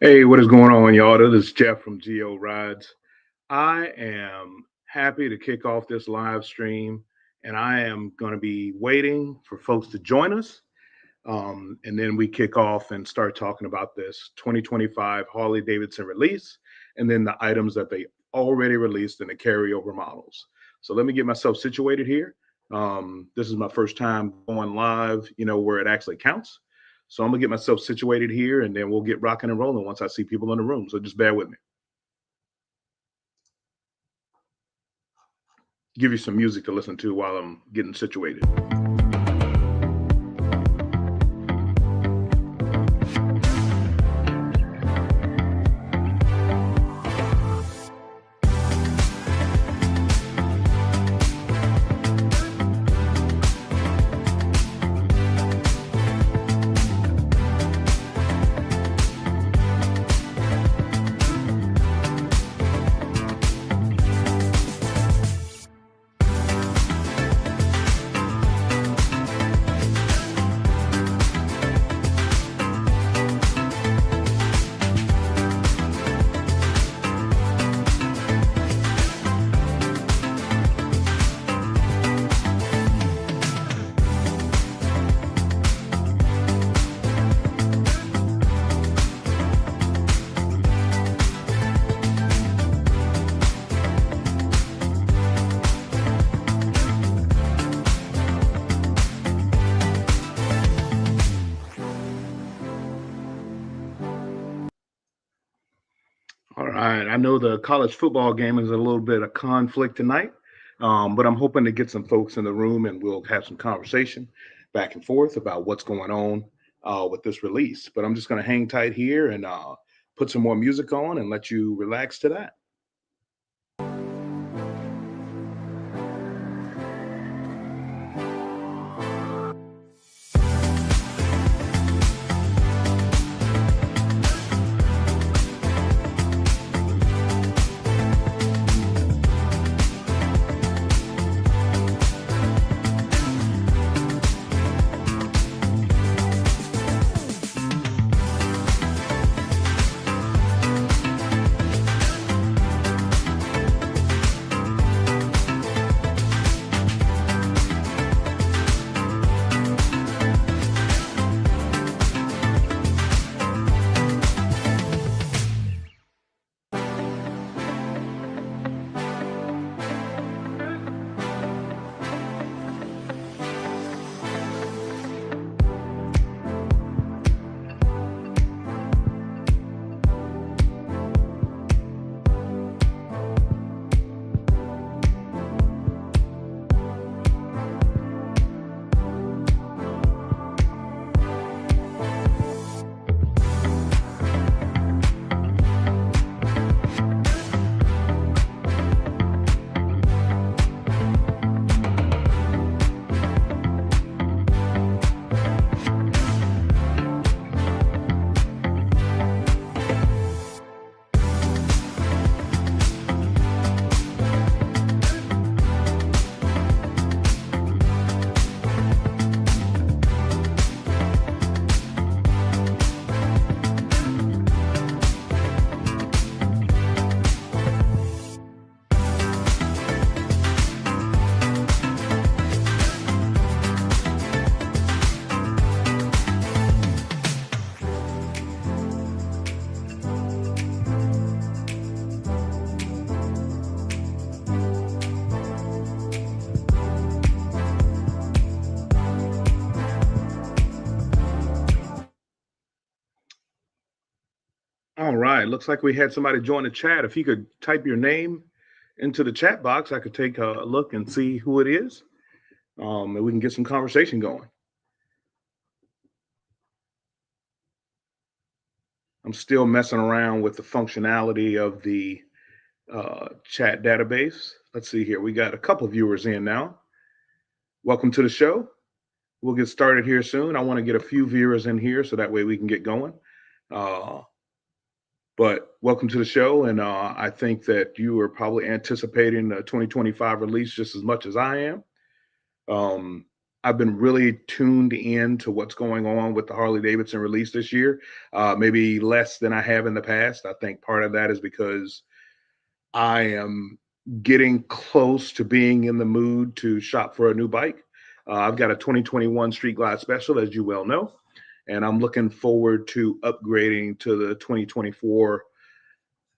Hey, what is going on, y'all? This is Jeff from Geo Rides. I am happy to kick off this live stream, and I am going to be waiting for folks to join us. And then we kick off and start talking about this 2025 Harley Davidson release, and then the items that they already released in the carryover models. So let me get myself situated here. This is my first time going live, where it actually counts. So I'm gonna get myself situated here, and then we'll get rocking and rolling once I see people in the room. So just bear with me. Give you some music to listen to while I'm getting situated. All right. I know the college football game is a little bit of conflict tonight, but I'm hoping to get some folks in the room and we'll have some conversation back and forth about what's going on with this release. But I'm just going to hang tight here and put some more music on and let you relax to that. All right. Looks like we had somebody join the chat. If you could type your name into the chat box, I could take a look and see who it is, and we can get some conversation going. I'm still messing around with the functionality of the chat database. Let's see here. We got a couple viewers in now. Welcome to the show. We'll get started here soon. I want to get a few viewers in here so that way we can get going. But welcome to the show. And I think that you are probably anticipating the 2025 release just as much as I am. I've been really tuned in to what's going on with the Harley Davidson release this year, maybe less than I have in the past. I think part of that is because I am getting close to being in the mood to shop for a new bike. I've got a 2021 Street Glide Special, as you well know, and I'm looking forward to upgrading to the 2024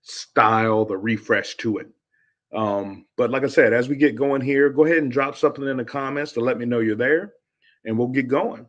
style, the refresh to it. But like I said, as we get going here, go ahead and drop something in the comments to let me know you're there, and we'll get going.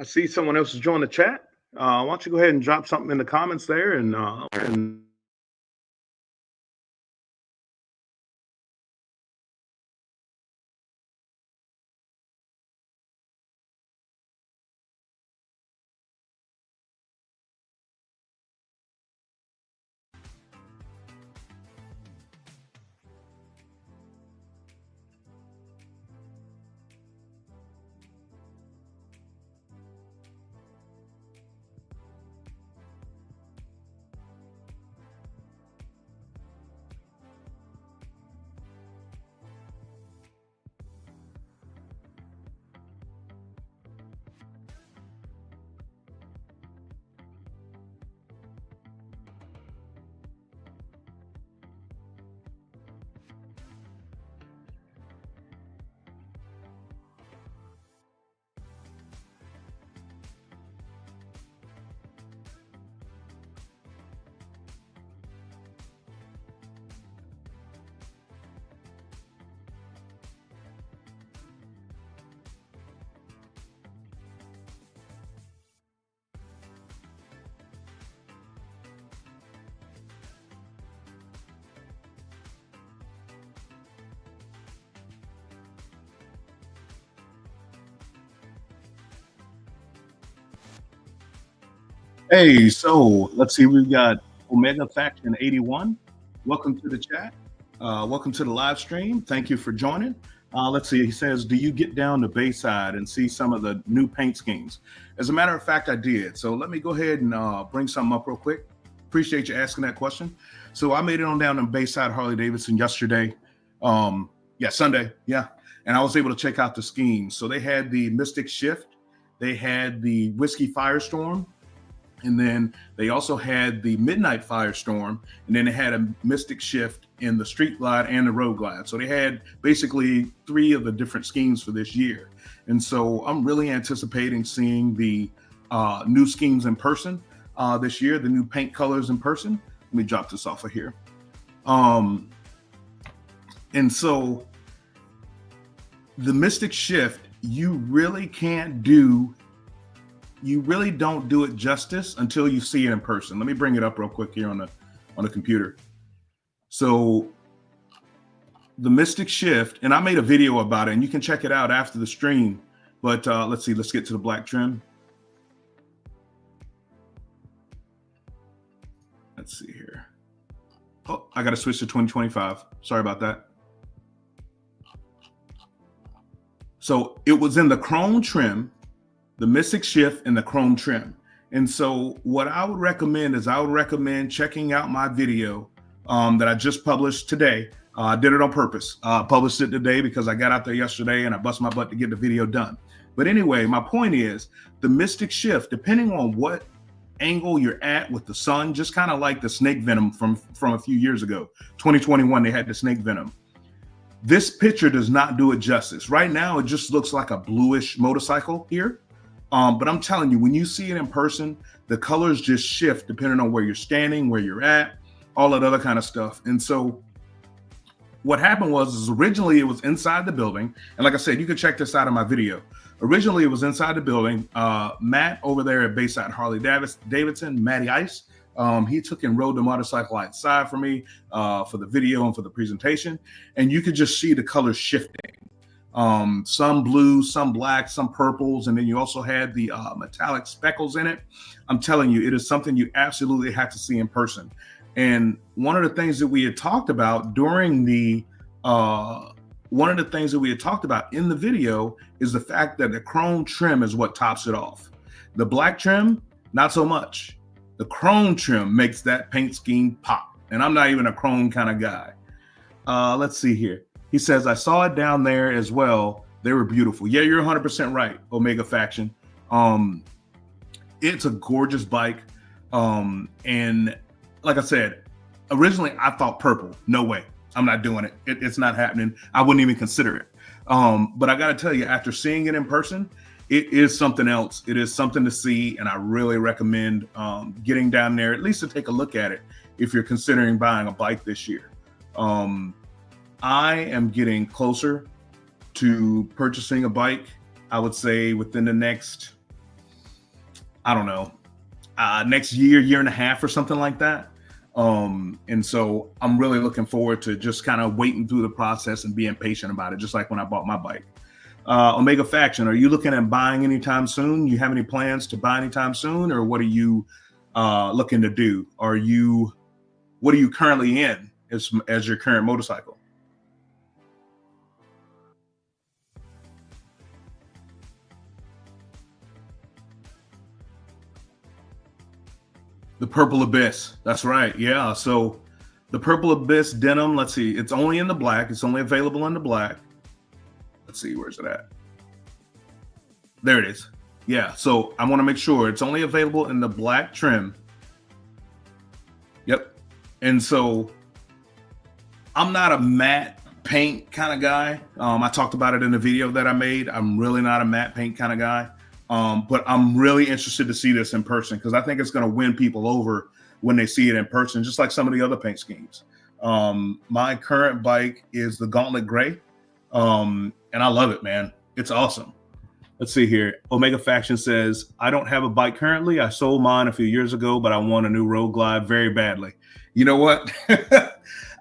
I see someone else has joined the chat. Why don't you go ahead and drop something in the comments there, and hey, so let's see. We've got Omega Faction 81. Welcome to the chat. Welcome to the live stream. Thank you for joining. Let's see. He says, "Do you get down to Bayside and see some of the new paint schemes?" As a matter of fact, I did. So let me go ahead and bring something up real quick. Appreciate you asking that question. So I made it on down to Bayside Harley Davidson yesterday. Yeah, Sunday. Yeah, and I was able to check out the schemes. So they had the Mystic Shift. They had the Whiskey Firestorm. And then they also had the Midnight Firestorm, and then they had a Mystic Shift in the Street Glide and the Road Glide. So they had basically 3 of the different schemes for this year. And so I'm really anticipating seeing the new schemes in person this year, the new paint colors in person. Let me drop this off of here. And so the Mystic Shift, you really don't do it justice until you see it in person. Let me bring it up real quick here on the computer. So the Mystic Shift, and I made a video about it, and you can check it out after the stream. But let's see, let's get to the black trim. Let's see here. Oh, I got to switch to 2025. Sorry about that. So it was in the chrome trim, the Mystic Shift in the chrome trim. And so what I would recommend is I would recommend checking out my video that I just published today. I did it on purpose. Published it today because I got out there yesterday and I bust my butt to get the video done. But anyway, my point is the Mystic Shift, depending on what angle you're at with the sun, just kind of like the snake venom from a few years ago, 2021, they had the snake venom. This picture does not do it justice. Right now, it just looks like a bluish motorcycle here. But I'm telling you, when you see it in person, the colors just shift depending on where you're standing, where you're at, all that other kind of stuff. And so what happened was originally it was inside the building. And like I said, you can check this out in my video. Originally, it was inside the building. Matt over there at Bayside Harley Davidson, Matty Ice, he took and rode the motorcycle outside for me for the video and for the presentation. And you could just see the colors shifting. Some blues, some blacks, some purples, and then you also had the metallic speckles in it. I'm telling you, it is something you absolutely have to see in person. And one of the things that we had talked about during the in the video is the fact that the chrome trim is what tops it off. The black trim, not so much. The chrome trim makes that paint scheme pop. And I'm not even a chrome kind of guy. Let's see here. He says, I saw it down there as well. They were beautiful. Yeah, you're 100% right, Omega Faction. It's a gorgeous bike. And like I said, originally I thought purple. No way. I'm not doing it. It's not happening. I wouldn't even consider it. But I got to tell you, after seeing it in person, it is something else. It is something to see. And I really recommend getting down there, at least to take a look at it if you're considering buying a bike this year. I am getting closer to purchasing a bike. I would say within the next, I don't know, next year and a half or something like that. And so I'm really looking forward to just kind of waiting through the process and being patient about it, just like when I bought my bike. Omega Faction, are you looking at buying anytime soon? You have any plans to buy anytime soon, or what are you looking to do? What are you currently in as your current motorcycle? The Purple Abyss. That's right. Yeah. So the Purple Abyss denim, let's see. It's only in the black. It's only available in the black. Let's see. Where's it at? There it is. Yeah. So I want to make sure it's only available in the black trim. Yep. And so I'm not a matte paint kind of guy. I talked about it in the video that I made. I'm really not a matte paint kind of guy. But I'm really interested to see this in person because I think it's going to win people over when they see it in person, just like some of the other paint schemes. My current bike is the Gauntlet Gray, and I love it, man. It's awesome. Let's see here. Omega Faction says, I don't have a bike currently. I sold mine a few years ago, but I want a new Road Glide very badly. You know what?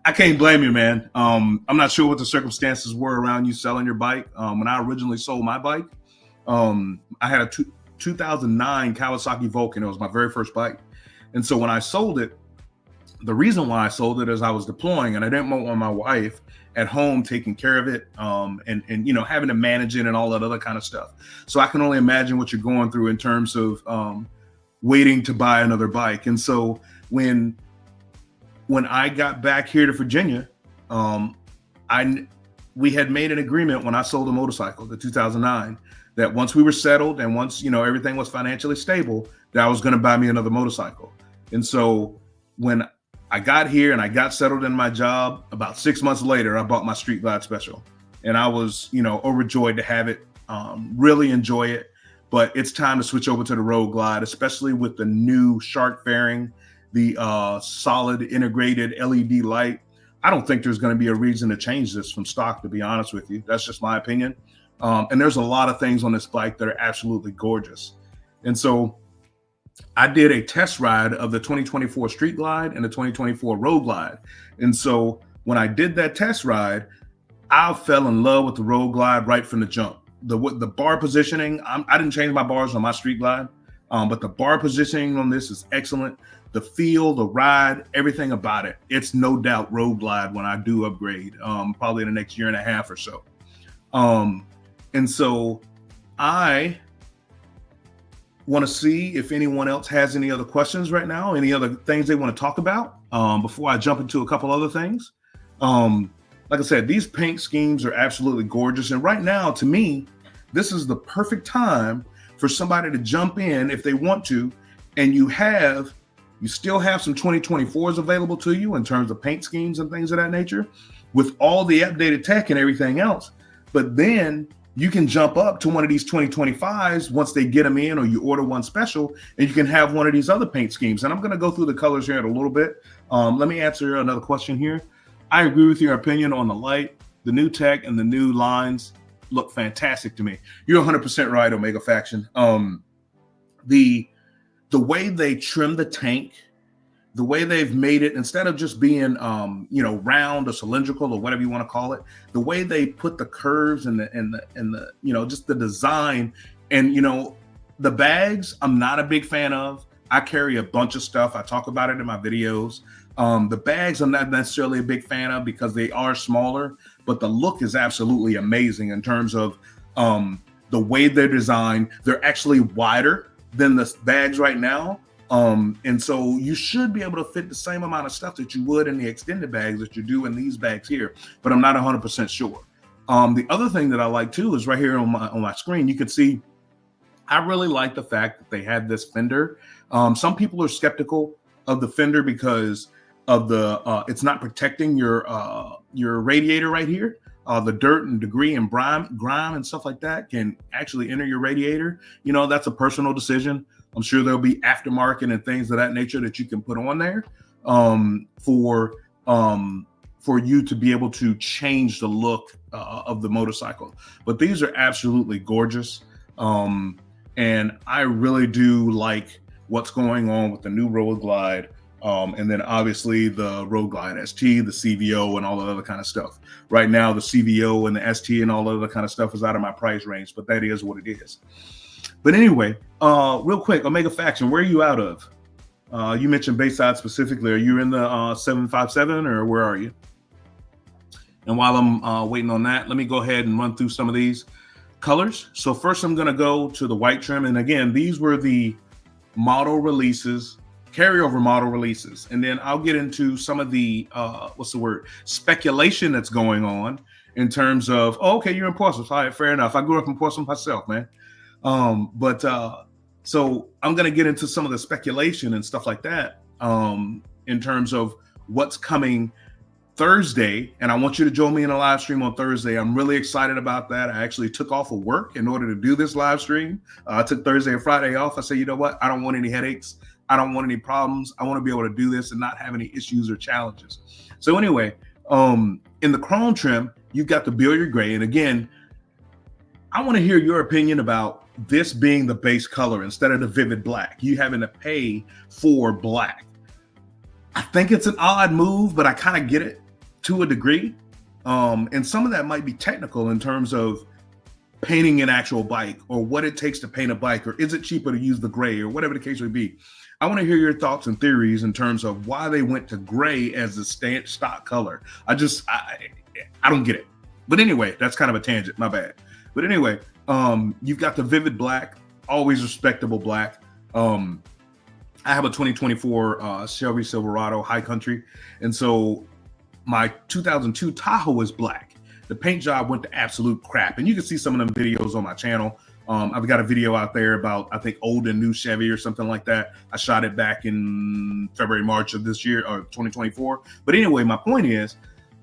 I can't blame you, man. I'm not sure what the circumstances were around you selling your bike. When I originally sold my bike, I had a 2009 Kawasaki Vulcan. It was my very first bike. And so when I sold it, the reason why I sold it is I was deploying and I didn't want my wife at home taking care of it and you know, having to manage it and all that other kind of stuff. So I can only imagine what you're going through in terms of waiting to buy another bike. And so when I got back here to Virginia, we had made an agreement when I sold the motorcycle, the 2009, that once we were settled and once, you know, everything was financially stable, that I was going to buy me another motorcycle. And so when I got here and I got settled in my job, about 6 months later, I bought my Street Glide Special. And I was, you know, overjoyed to have it, really enjoy it. But it's time to switch over to the Road Glide, especially with the new shark fairing, the solid integrated LED light. I don't think there's going to be a reason to change this from stock, to be honest with you. That's just my opinion. And there's a lot of things on this bike that are absolutely gorgeous. And so I did a test ride of the 2024 Street Glide and the 2024 Road Glide. And so when I did that test ride, I fell in love with the Road Glide right from the jump. The bar positioning, I didn't change my bars on my Street Glide, but the bar positioning on this is excellent. The feel, the ride, everything about it. It's no doubt Road Glide when I do upgrade, probably in the next year and a half or so. And so I want to see if anyone else has any other questions right now, any other things they want to talk about before I jump into a couple other things. Like I said, these paint schemes are absolutely gorgeous. And right now, to me, this is the perfect time for somebody to jump in if they want to. And you still have some 2024s available to you in terms of paint schemes and things of that nature with all the updated tech and everything else. But then you can jump up to one of these 2025s once they get them in, or you order one special, and you can have one of these other paint schemes. And I'm going to go through the colors here in a little bit. Let me answer another question here. I agree with your opinion on the light. The new tech and the new lines look fantastic to me. You're 100% right, Omega Faction. The way they trim the tank, the way they've made it, instead of just being round or cylindrical or whatever you want to call it, the way they put the curves and the just the design, and the bags, I'm not a big fan of. I carry a bunch of stuff. I talk about it in my videos. The bags I'm not necessarily a big fan of because they are smaller, but the look is absolutely amazing in terms of the way they're designed. They're actually wider than the bags right now. And so you should be able to fit the same amount of stuff that you would in the extended bags that you do in these bags here, but I'm not 100% sure. The other thing that I like too is right here on my screen, you can see I really like the fact that they have this fender. Some people are skeptical of the fender because of the it's not protecting your radiator right here. The dirt and debris and grime and stuff like that can actually enter your radiator. That's a personal decision. I'm sure there'll be aftermarket and things of that nature that you can put on there for you to be able to change the look of the motorcycle. But these are absolutely gorgeous. And I really do like what's going on with the new Road Glide. And then obviously the Road Glide ST, the CVO, and all that other kind of stuff. Right now, the CVO and the ST and all that other kind of stuff is out of my price range, but that is what it is. But anyway, real quick, Omega Faction, where are you out of? You mentioned Bayside specifically. Are you in the 757 or where are you? And while I'm waiting on that, let me go ahead and run through some of these colors. So first I'm going to go to the white trim. And again, these were the model releases, carryover model releases. And then I'll get into some of the, speculation that's going on in terms of, okay, you're in Portsmouth. All right, fair enough. I grew up in Portsmouth myself, man. So I'm going to get into some of the speculation and stuff like that in terms of what's coming Thursday. And I want you to join me in a live stream on Thursday. I'm really excited about that. I actually took off of work in order to do this live stream. I took Thursday and Friday off. I said, you know what? I don't want any headaches. I don't want any problems. I want to be able to do this and not have any issues or challenges. So anyway, in the chrome trim, you've got the billiard gray. And again, I want to hear your opinion about this being the base color instead of the vivid black. You having to pay for black. I think it's an odd move, but I kind of get it to a degree. And some of that might be technical in terms of painting an actual bike or what it takes to paint a bike, or is it cheaper to use the gray or whatever the case may be. I want to hear your thoughts and theories in terms of why they went to gray as the stock color. I don't get it. But anyway, that's kind of a tangent, my bad. But anyway, you've got the vivid black, always respectable black. I have a 2024 Chevy Silverado High Country. And so my 2002 Tahoe is black. The paint job went to absolute crap. And you can see some of them videos on my channel. I've got a video out there about, I think, old and new Chevy or something like that. I shot it back in February, March of this year, or 2024. But anyway, my point is,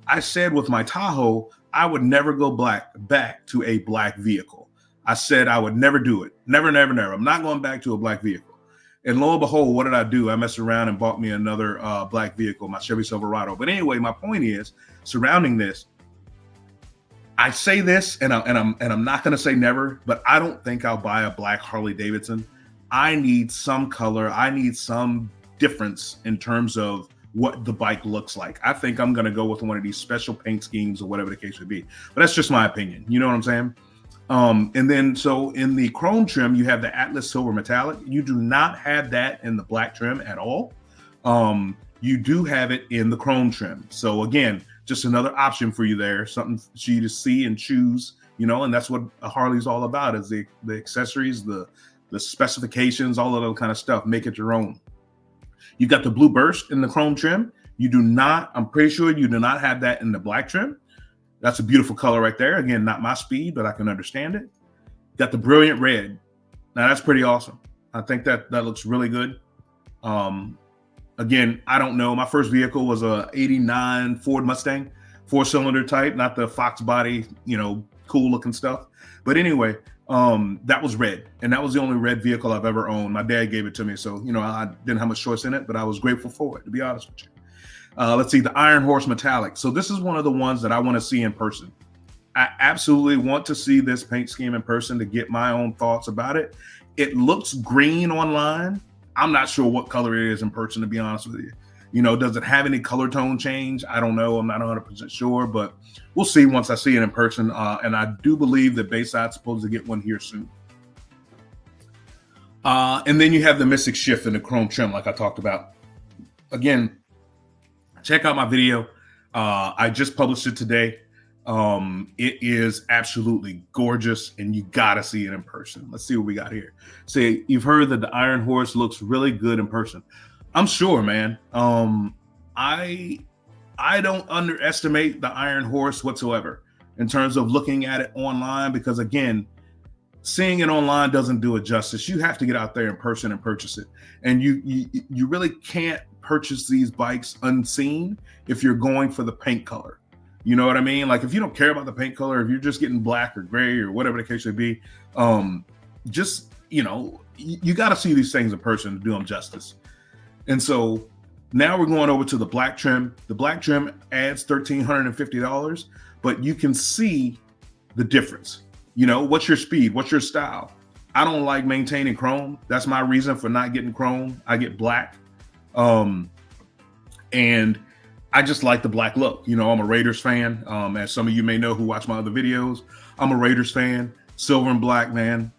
I said with my Tahoe, I would never go back to a black vehicle. I said I would never do it. Never, never, never. I'm not going back to a black vehicle. And lo and behold, what did I do? I messed around and bought me another black vehicle, my Chevy Silverado. But anyway, my point is, surrounding this, I say this, and I'm not going to say never, but I don't think I'll buy a black Harley Davidson. I need some color. I need some difference in terms of what the bike looks like. I think I'm going to go with one of these special paint schemes or whatever the case would be. But that's just my opinion. You know what I'm saying? And then, so in the chrome trim, you have the Atlas Silver Metallic. You do not have that in the black trim at all. You do have it in the chrome trim. So again, just another option for you there, something for you to see and choose and that's what a Harley's all about, is the accessories, the specifications, all of that kind of stuff. Make it your own. You got the blue burst in the chrome trim. You do not, I'm pretty sure you do not have that in the black trim. That's a beautiful color right there. Again, not my speed, but I can understand it. Got the brilliant red. Now that's pretty awesome. I think that looks really good. Again, I don't know. My first vehicle was a 89 Ford Mustang, 4-cylinder type, not the Fox body, cool looking stuff. But anyway, that was red, and that was the only red vehicle I've ever owned. My dad gave it to me, so I didn't have much choice in it, but I was grateful for it, to be honest with you. Let's see, the Iron Horse Metallic. So this is one of the ones that I want to see in person. I absolutely want to see this paint scheme in person to get my own thoughts about it. It looks green online. I'm not sure what color it is in person, to be honest with you. Does it have any color tone change? I don't know. I'm not 100% sure, but we'll see once I see it in person. And I do believe that Bayside's supposed to get one here soon. And then you have the Mystic Shift in the chrome trim, like I talked about. Again, check out my video. I just published it today. It is absolutely gorgeous, and you gotta see it in person. Let's see what we got here. So you've heard that the Iron Horse looks really good in person. I'm sure, man. I don't underestimate the Iron Horse whatsoever in terms of looking at it online, because again, seeing it online doesn't do it justice. You have to get out there in person and purchase it. And you really can't purchase these bikes unseen if you're going for the paint color. You know what I mean? Like, if you don't care about the paint color, if you're just getting black or gray or whatever the case may be, you got to see these things in person to do them justice. And so now we're going over to the black trim. The black trim adds $1,350, but you can see the difference. What's your speed? What's your style? I don't like maintaining chrome. That's my reason for not getting chrome. I get black. And I just like the black look. I'm a Raiders fan. As some of you may know who watch my other videos, I'm a Raiders fan. Silver and black, man.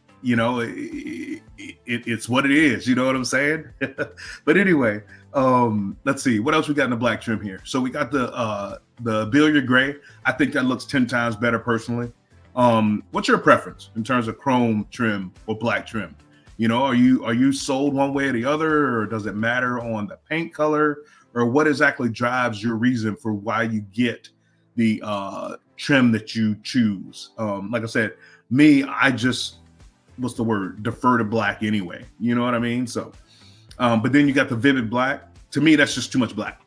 It's what it is. You know what I'm saying? But anyway, let's see what else we got in the black trim here. So we got the billiard gray. I think that looks 10 times better personally. What's your preference in terms of chrome trim or black trim? Are you sold one way or the other, or does it matter on the paint color? Or what exactly drives your reason for why you get the trim that you choose? Like I said, me, I just, defer to black anyway. You know what I mean? So, but then you got the vivid black. To me, that's just too much black.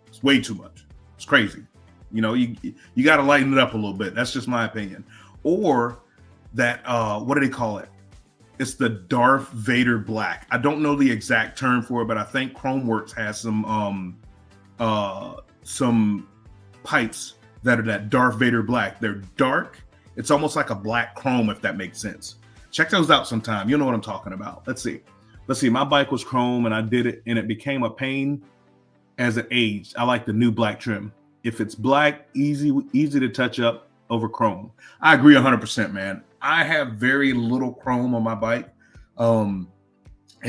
It's way too much. It's crazy. You got to lighten it up a little bit. That's just my opinion. Or that, what do they call it? It's the Darth Vader black. I don't know the exact term for it, but I think Chromeworks has some pipes that are that Darth Vader black. They're dark. It's almost like a black chrome, if that makes sense. Check those out sometime. You know what I'm talking about. Let's see. My bike was chrome, and I did it, and it became a pain as it aged. I like the new black trim. If it's black, easy to touch up over chrome. I agree 100%, man. I have very little chrome on my bike. And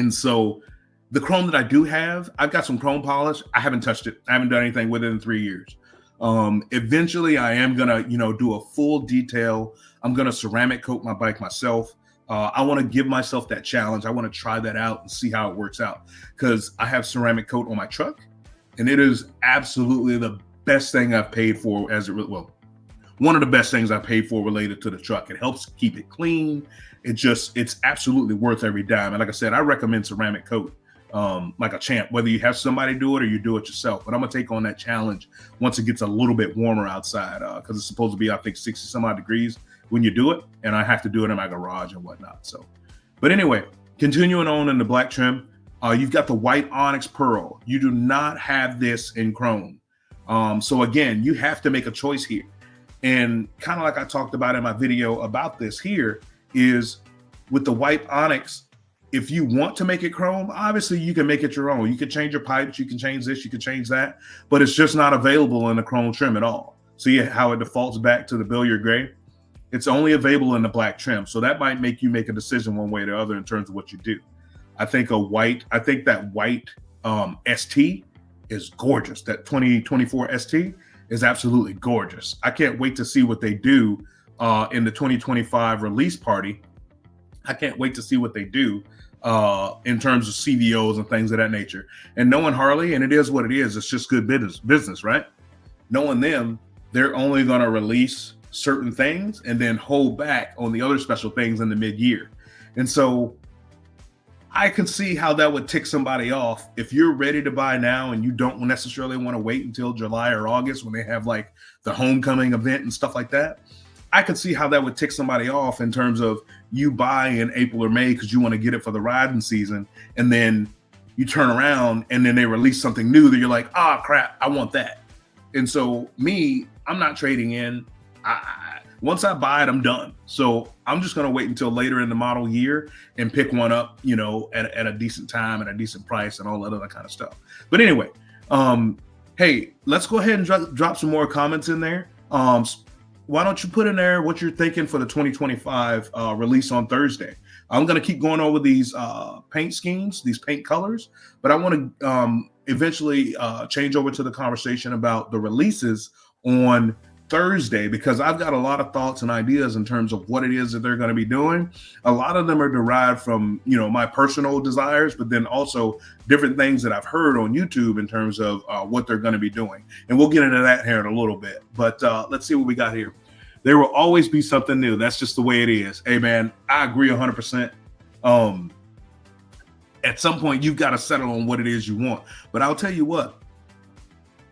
so the chrome that I do have, I've got some chrome polish. I haven't touched it. I haven't done anything with it in 3 years. Eventually I am going to, do a full detail. I'm going to ceramic coat my bike myself. I want to give myself that challenge. I want to try that out and see how it works out, because I have ceramic coat on my truck, and it is absolutely the best thing I've paid for one of the best things I paid for related to the truck. It helps keep it clean. It's absolutely worth every dime. And like I said, I recommend ceramic coat like a champ, whether you have somebody do it or you do it yourself. But I'm going to take on that challenge once it gets a little bit warmer outside, because it's supposed to be, I think, 60 some odd degrees when you do it. And I have to do it in my garage and whatnot. So, but anyway, continuing on in the black trim, you've got the white onyx pearl. You do not have this in chrome. So again, you have to make a choice here. And kind of like I talked about in my video about this here, is with the white onyx, if you want to make it chrome, obviously you can make it your own. You can change your pipes, you can change this, you can change that, but it's just not available in the chrome trim at all. See how it defaults back to the billiard gray? It's only available in the black trim. So that might make you make a decision one way or the other in terms of what you do. I think that white ST is gorgeous. That 2024 ST is absolutely gorgeous. I can't wait to see what they do in the 2025 release party. I can't wait to see what they do in terms of CVOs and things of that nature. And knowing Harley, and it is what it is, it's just good business, right? Knowing them, they're only going to release certain things and then hold back on the other special things in the mid-year. And so I can see how that would tick somebody off if you're ready to buy now and you don't necessarily want to wait until July or August when they have like the homecoming event and stuff like that. I could see how that would tick somebody off in terms of you buy in April or May because you want to get it for the riding season, and then you turn around and then they release something new that you're like, ah, crap, I want that. And so me, I'm not trading in. Once I buy it, I'm done. So I'm just going to wait until later in the model year and pick one up, you know, at a decent time, at a decent price and all that other kind of stuff. But anyway, hey, let's go ahead and drop some more comments in there. Why don't you put in there what you're thinking for the 2025 release on Thursday? I'm going to keep going over these paint schemes, these paint colors, but I want to eventually change over to the conversation about the releases on Thursday, because I've got a lot of thoughts and ideas in terms of what it is that they're going to be doing. A lot of them are derived from, you know, my personal desires, but then also different things that I've heard on YouTube in terms of what they're going to be doing. And we'll get into that here in a little bit. But let's see what we got here. There will always be something new. That's just the way it is. Hey, man, I agree 100%. At some point, you've got to settle on what it is you want. But I'll tell you what,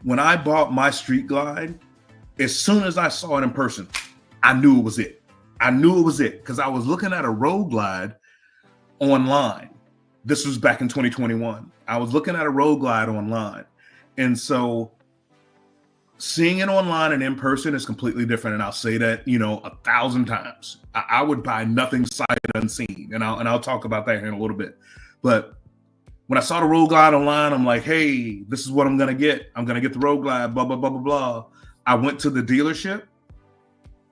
when I bought my Street Glide, as soon as I saw it in person, I knew it was it. I knew it was it because I was looking at a Road Glide online. This was back in 2021. I was looking at a Road Glide online. And so seeing it online and in person is completely different. And I'll say that, you know, 1,000 times. I would buy nothing sight unseen. And I'll talk about that here in a little bit. But when I saw the Road Glide online, I'm like, hey, this is what I'm going to get. I'm going to get the Road Glide, blah, blah, blah, blah, blah. I went to the dealership,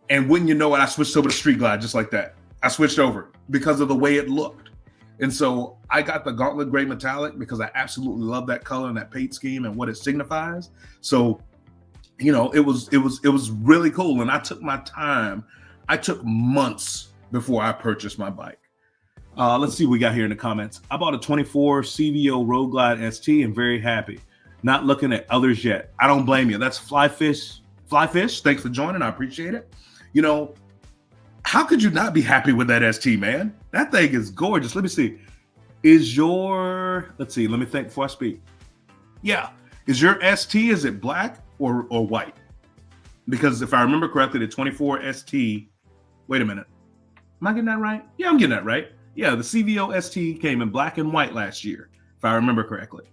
and wouldn't you know it, I switched over to Street Glide just like that. I switched over because of the way it looked. And so I got the Gauntlet Gray Metallic because I absolutely love that color and that paint scheme and what it signifies. So, you know, it was really cool. And I took my time. I took months before I purchased my bike. Let's see what we got here in the comments. I bought a 24 CVO Road Glide ST and very happy. Not looking at others yet. I don't blame you. That's Flyfish. Flyfish, thanks for joining. I appreciate it. You know, how could you not be happy with that ST, man? That thing is gorgeous. Let me see. Is your, let's see, let me think before I speak. Yeah. Is your ST, is it black or white? Because if I remember correctly, the 24 ST, wait a minute. Am I getting that right? Yeah, I'm getting that right. Yeah, the CVO ST came in black and white last year, if I remember correctly.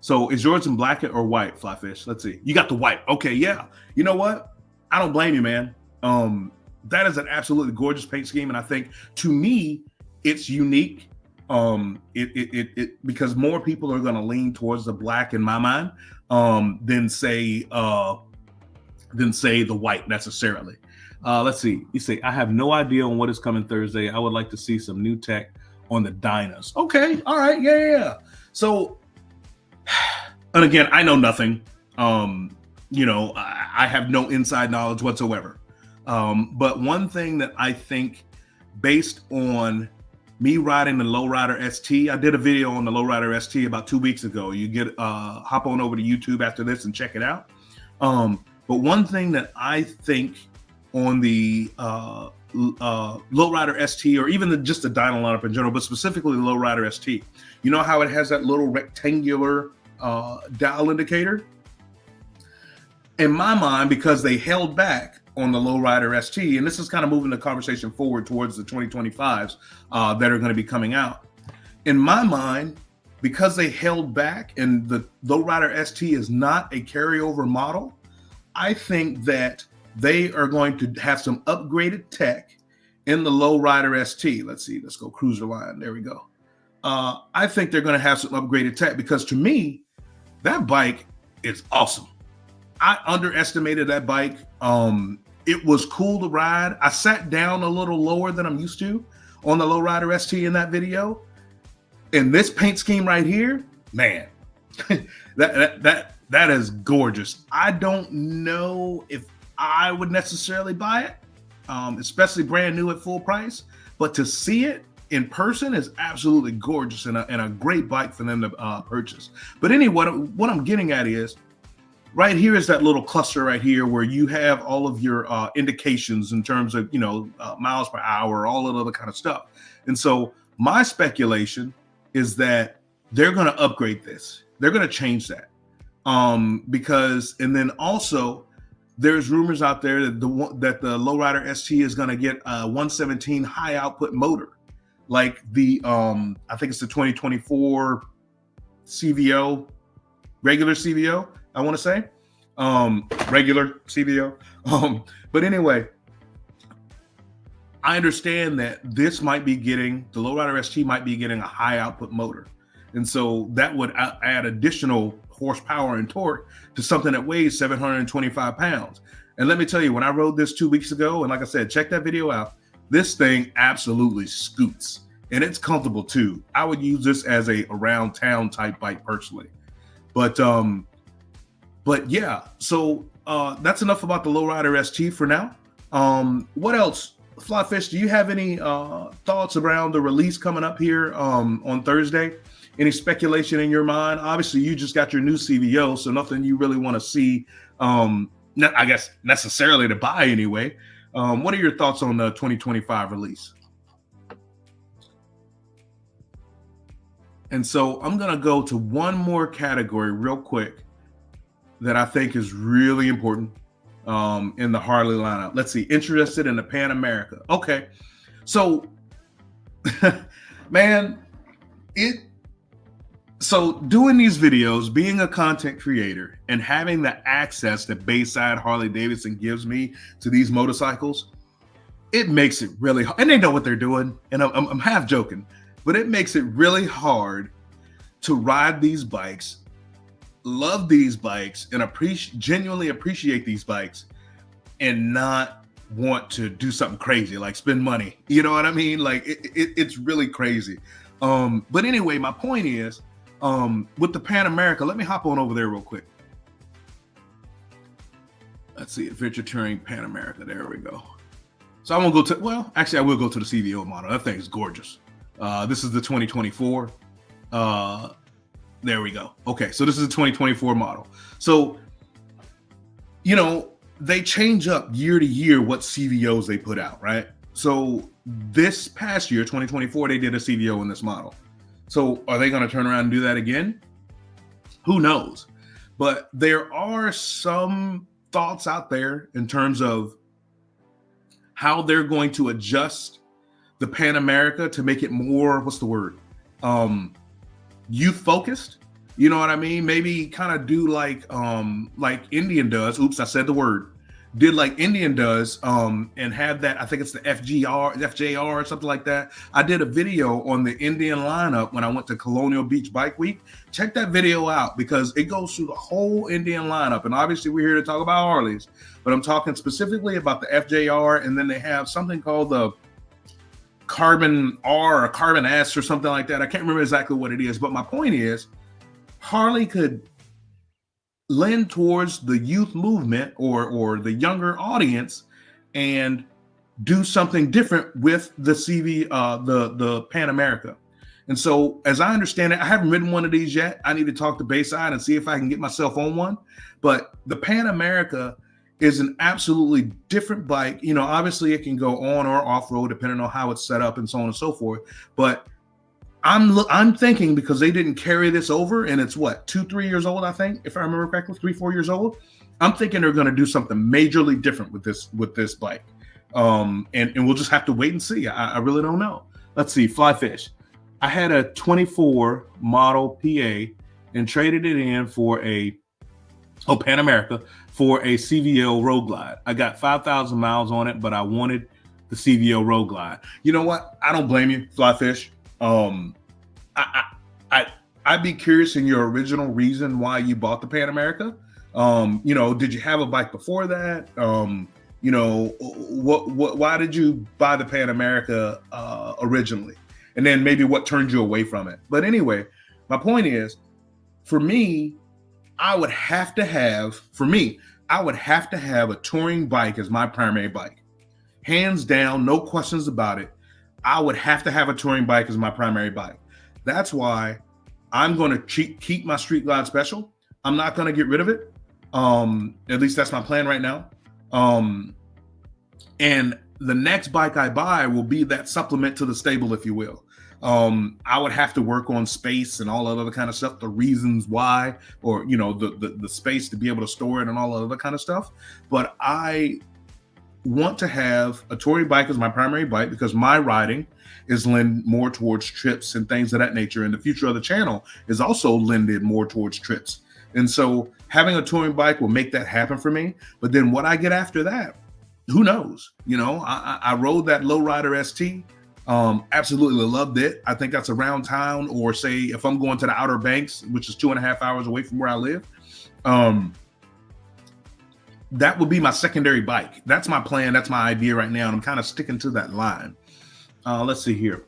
So is yours in black or white, Flyfish? Let's see. You got the white. Okay, yeah. You know what? I don't blame you, man. That is an absolutely gorgeous paint scheme, and I think to me, it's unique. Because more people are going to lean towards the black in my mind than say the white necessarily. Let's see. You say I have no idea on what is coming Thursday. I would like to see some new tech on the dynos. Okay, all right, yeah. So. And again, I know nothing. You know, I have no inside knowledge whatsoever. But one thing that I think, based on me riding the Lowrider ST, I did a video on the Lowrider ST about 2 weeks ago. You get hop on over to YouTube after this and check it out. But one thing that I think on the Lowrider ST, or even just the dyno lineup in general, but specifically the Lowrider ST, you know how it has that little rectangular dial indicator? In my mind, because they held back on the Lowrider ST, and this is kind of moving the conversation forward towards the 2025s that are going to be coming out. In my mind, because they held back and the Lowrider ST is not a carryover model, I think that they are going to have some upgraded tech in the Lowrider ST. Let's see, let's go cruiser line. There we go. I think they're going to have some upgraded tech because to me, that bike is awesome. I underestimated that bike. It was cool to ride. I sat down a little lower than I'm used to on the Lowrider ST in that video. And this paint scheme right here, man, that is gorgeous. I don't know if I would necessarily buy it. especially brand new at full price. But to see it in person is absolutely gorgeous and a great bike for them to purchase. But anyway, what I'm getting at is, right here is that little cluster right here where you have all of your indications in terms of, miles per hour, all of the other kind of stuff. And so my speculation is that they're going to upgrade this. They're going to change that. Because, and then also there's rumors out there that the Lowrider ST is going to get a 117 high output motor, like the, I think it's the 2024 CVO, regular CVO, I want to say, regular CVO. But anyway, I understand that this might be getting, the Lowrider ST might be getting a high output motor. And so that would add additional horsepower and torque to something that weighs 725 pounds. And let me tell you, when I rode this 2 weeks ago, and like I said, check that video out, this thing absolutely scoots, and it's comfortable too. I would use this as a around town type bike personally. But yeah, so that's enough about the Lowrider ST for now. What else? Flyfish, do you have any thoughts around the release coming up here on Thursday? Any speculation in your mind? Obviously, you just got your new CVO, so nothing you really want to see, I guess, necessarily to buy anyway. What are your thoughts on the 2025 release? And so I'm going to go to one more category real quick that I think is really important in the Harley lineup. Let's see, interested in the Pan America. Okay, so man, so doing these videos, being a content creator, and having the access that Bayside Harley Davidson gives me to these motorcycles, it makes it really hard. And they know what they're doing, and I'm half joking, but it makes it really hard to ride these bikes, love these bikes, and genuinely appreciate these bikes, and not want to do something crazy like spend money. You know what I mean? Like it's really crazy. But anyway, my point is, with the Pan America, let me hop on over there real quick. Let's see, Adventure Touring Pan America. There we go. So I won't go to, well, actually I will go to the CVO model. That thing is gorgeous. This is the 2024. There we go. Okay, so this is a 2024 model. So, they change up year to year what CVOs they put out, right? So this past year, 2024, they did a CVO in this model. So are they going to turn around and do that again? Who knows? But there are some thoughts out there in terms of how they're going to adjust the Pan America to make it more, what's the word? Youth focused. You know what I mean? Maybe kind of do like Indian does. Oops, I said the word. Did like Indian does, and have that, I think it's the FJR or something like that. I did a video on the Indian lineup when I went to Colonial Beach Bike Week. Check that video out because it goes through the whole Indian lineup. And obviously we're here to talk about Harleys, but I'm talking specifically about the FJR, and then they have something called the Carbon R or Carbon S or something like that. I can't remember exactly what it is, but my point is, Harley could lend towards the youth movement or the younger audience and do something different with the the Pan America. And so as I understand it, I haven't ridden one of these yet. I need to talk to Bayside and see if I can get myself on one. But the Pan America is an absolutely different bike. Obviously it can go on or off road depending on how it's set up and so on and so forth. But I'm thinking, because they didn't carry this over, and it's what, 2-3 years old, I think, if I remember correctly, 3-4 years old. I'm thinking they're going to do something majorly different with this bike, and we'll just have to wait and see. I really don't know. Let's see, Flyfish. I had a 24 model PA and traded it in for Pan America for a CVO Road Glide. I got 5,000 miles on it, but I wanted the CVO Road Glide. You know what? I don't blame you, Flyfish. I'd be curious in your original reason why you bought the Pan America. Did you have a bike before that? Why did you buy the Pan America originally? And then maybe what turned you away from it? But anyway, my point is, for me, I would have to have a touring bike as my primary bike. hands down, no questions about it, I would have to have a touring bike as my primary bike. That's why I'm going to keep my Street Glide Special. I'm not going to get rid of it. At least that's my plan right now. And the next bike I buy will be that supplement to the stable, if you will. I would have to work on space and all that other kind of stuff, the reasons why, or, you know, the space to be able to store it and all that other kind of stuff. But I want to have a touring bike as my primary bike because my riding is lend more towards trips and things of that nature. And the future of the channel is also lended more towards trips. And so having a touring bike will make that happen for me. But then what I get after that, who knows? You know, I rode that Lowrider ST. Absolutely loved it. I think that's around town, or say if I'm going to the Outer Banks, which is 2.5 hours away from where I live, that would be my secondary bike. That's my plan. That's my idea right now. And I'm kind of sticking to that line. Let's see here.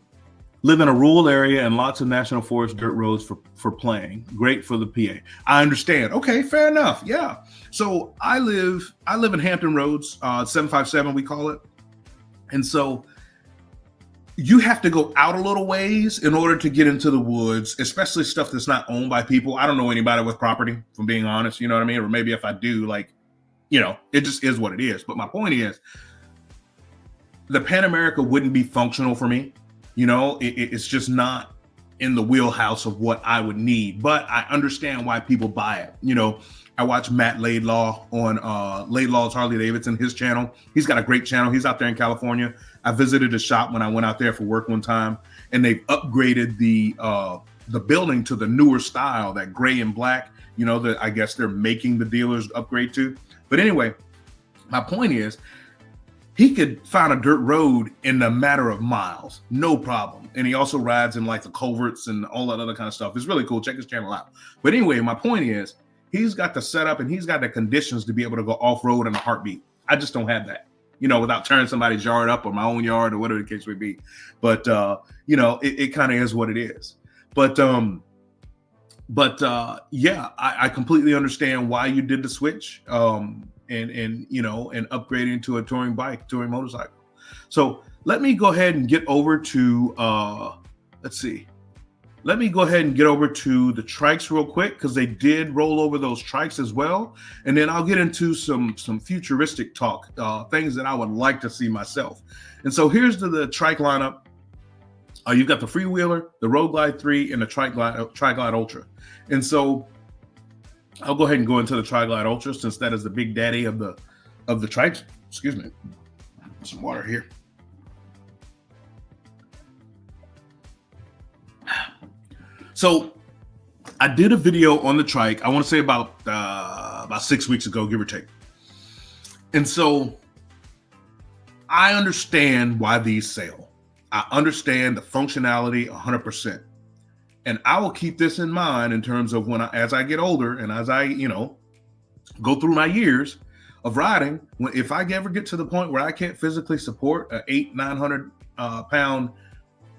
Live in a rural area and lots of national forest dirt roads for playing. Great for the PA. I understand. Okay, fair enough. Yeah. So I live in Hampton Roads, 757 we call it. And so you have to go out a little ways in order to get into the woods, especially stuff that's not owned by people. I don't know anybody with property, if I'm being honest, you know what I mean? Or maybe if I do, like, you know, it just is what it is. But my point is, the Pan America wouldn't be functional for me. You know, it's just not in the wheelhouse of what I would need. But I understand why people buy it. You know, I watch Matt Laidlaw on Laidlaw's Harley Davidson, his channel. He's got a great channel. He's out there in California. I visited his shop when I went out there for work one time, and they've upgraded the building to the newer style, that gray and black, you know, that I guess they're making the dealers upgrade to. But anyway, my point is, he could find a dirt road in a matter of miles, no problem. And he also rides in like the culverts and all that other kind of stuff. It's really cool. Check his channel out. But anyway, my point is, he's got the setup and he's got the conditions to be able to go off-road in a heartbeat. I just don't have that, you know, without tearing somebody's yard up or my own yard or whatever the case may be. But, you know, it kind of is what it is. But yeah, I completely understand why you did the switch. And you know, and upgrading to a touring motorcycle. So let me go ahead and get over to Let me go ahead and get over to the trikes real quick, because they did roll over those trikes as well. And then I'll get into some futuristic talk, things that I would like to see myself. And so here's the trike lineup. You've got the Freewheeler, the Road Glide 3, and the Tri-Glide Ultra. And so I'll go ahead and go into the Tri-Glide Ultra, since that is the big daddy of the trikes. Excuse me. Some water here. So I did a video on the trike, I want to say about 6 weeks ago, give or take. And so I understand why these sell. I understand the functionality 100%. And I will keep this in mind in terms of as I get older and as I, you know, go through my years of riding, if I ever get to the point where I can't physically support an 800-900 pound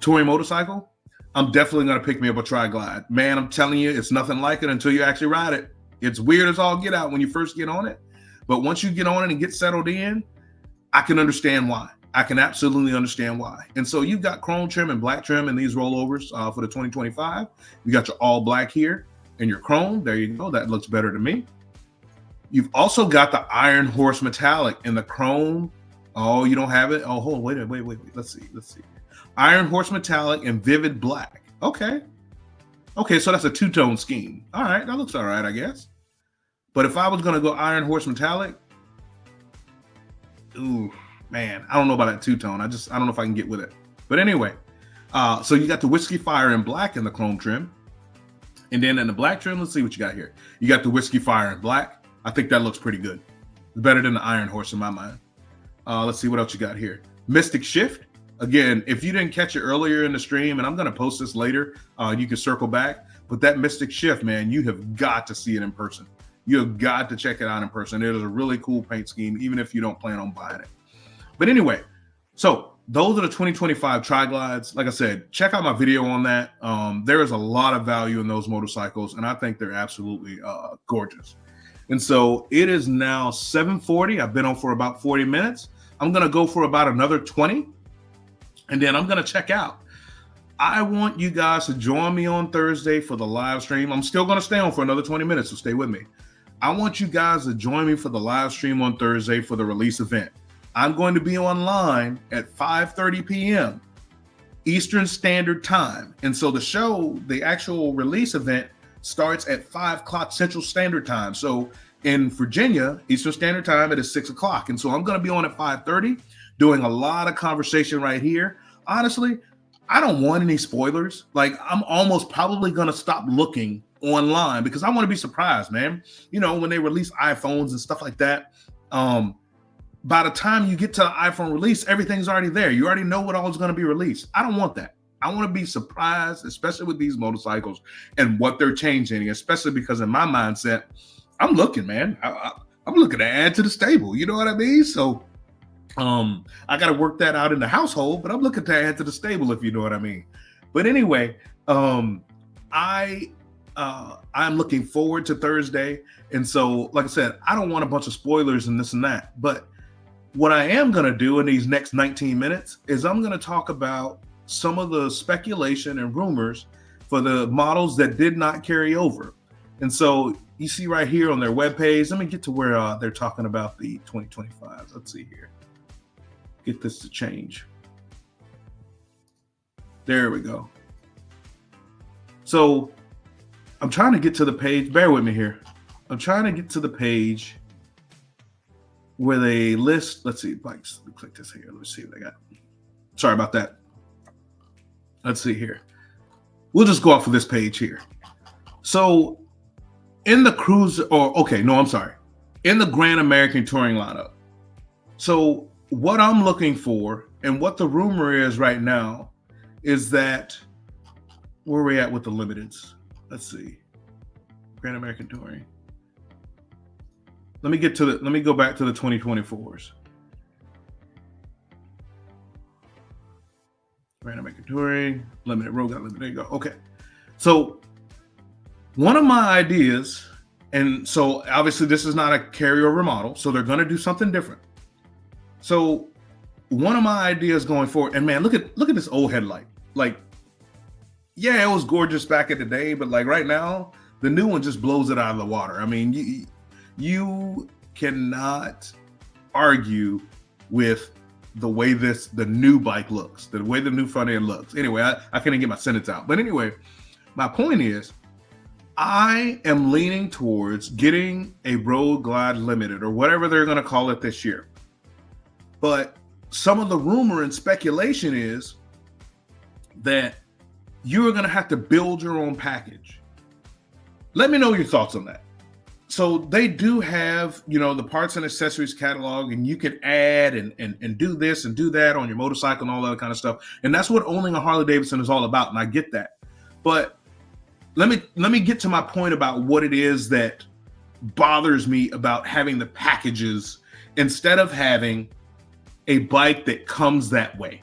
touring motorcycle, I'm definitely going to pick me up a Tri-Glide. Man, I'm telling you, it's nothing like it until you actually ride it. It's weird as all get out when you first get on it. But once you get on it and get settled in, I can understand why. I can absolutely understand why. And so you've got chrome trim and black trim in these rollovers for the 2025. You got your all black here and your chrome. There you go. That looks better to me. You've also got the Iron Horse metallic in the chrome. Oh, you don't have it? Oh, hold on. Wait. Let's see. Iron Horse metallic and vivid black. Okay, so that's a two-tone scheme. All right, that looks all right, I guess. But if I was going to go Iron Horse metallic, ooh, man, I don't know about that two-tone. I don't know if I can get with it. But anyway, so you got the Whiskey Fire in black in the chrome trim. And then in the black trim, let's see what you got here. You got the Whiskey Fire in black. I think that looks pretty good. Better than the Iron Horse in my mind. Let's see what else you got here. Mystic Shift. Again, if you didn't catch it earlier in the stream, and I'm going to post this later, you can circle back. But that Mystic Shift, man, you have got to see it in person. You have got to check it out in person. It is a really cool paint scheme, even if you don't plan on buying it. But anyway, so those are the 2025 Tri-Glides. Like I said, check out my video on that. There is a lot of value in those motorcycles, and I think they're absolutely gorgeous. And so it is now 7:40. I've been on for about 40 minutes. I'm going to go for about another 20, and then I'm going to check out. I want you guys to join me on Thursday for the live stream. I'm still going to stay on for another 20 minutes, so stay with me. I want you guys to join me for the live stream on Thursday for the release event. I'm going to be online at 5:30 p.m. Eastern Standard Time. And so the show, the actual release event, starts at 5 o'clock Central Standard Time. So in Virginia, Eastern Standard Time, it is 6 o'clock. And so I'm going to be on at 5:30, doing a lot of conversation right here. Honestly, I don't want any spoilers. Like, I'm almost probably going to stop looking online because I want to be surprised, man. You know, when they release iPhones and stuff like that, by the time you get to the iPhone release, everything's already there. You already know what all is going to be released. I don't want that. I want to be surprised, especially with these motorcycles and what they're changing, especially because in my mindset, I'm looking, man. I'm looking to add to the stable. You know what I mean? So I got to work that out in the household, but I'm looking to add to the stable, if you know what I mean. But anyway, I'm looking forward to Thursday. And so, like I said, I don't want a bunch of spoilers and this and that. But what I am going to do in these next 19 minutes is I'm going to talk about some of the speculation and rumors for the models that did not carry over. And so you see right here on their webpage, let me get to where they're talking about the 2025. Let's see here. Get this to change. There we go. So I'm trying to get to the page. Bear with me here. I'm trying to get to the page where they list. Let's see. Bikes. Let me click this here. Let's see what they got. Sorry about that. Let's see here. We'll just go off of this page here. So in the cruiser, in the Grand American Touring lineup. So what I'm looking for and what the rumor is right now is that, where are we at with the limiteds? Let's see. Grand American Touring. Let me go back to the 2024s. Grand American Touring, limited road, got limited. There you go. Okay. So one of my ideas, and so obviously this is not a carryover model, so they're going to do something different. So one of my ideas going forward, and man, look at this old headlight. Like, yeah, it was gorgeous back in the day, but like right now, the new one just blows it out of the water. I mean, you cannot argue with the way the new bike looks, the way the new front end looks. Anyway, I couldn't get my sentence out. But anyway, my point is, I am leaning towards getting a Road Glide Limited or whatever they're going to call it this year. But some of the rumor and speculation is that you're going to have to build your own package. Let me know your thoughts on that. So they do have, the parts and accessories catalog, and you can add and do this and do that on your motorcycle and all that kind of stuff. And that's what owning a Harley Davidson is all about. And I get that. But let me get to my point about what it is that bothers me about having the packages instead of having a bike that comes that way.